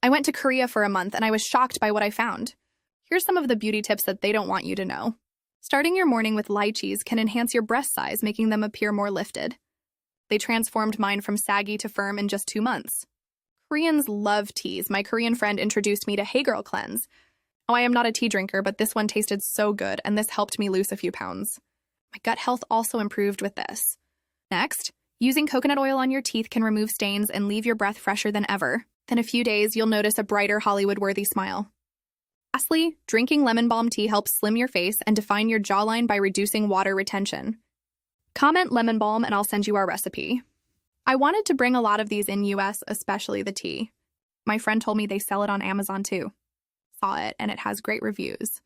I went to Korea for a month and I was shocked by what I found. Here's some of the beauty tips that they don't want you to know. Starting your morning with lychees can enhance your breast size, making them appear more lifted. They transformed mine from saggy to firm in just 2 months. Koreans love teas. My Korean friend introduced me to Hey Girl Cleanse. Oh, I am not a tea drinker, but this one tasted so good, and this helped me lose a few pounds. My gut health also improved with this. Next, using coconut oil on your teeth can remove stains and leave your breath fresher than ever. In a few days, you'll notice a brighter Hollywood-worthy smile. Lastly, drinking lemon balm tea helps slim your face and define your jawline by reducing water retention. Comment lemon balm and I'll send you our recipe. I wanted to bring a lot of these in US, especially the tea. My friend told me they sell it on Amazon too. Saw it and it has great reviews.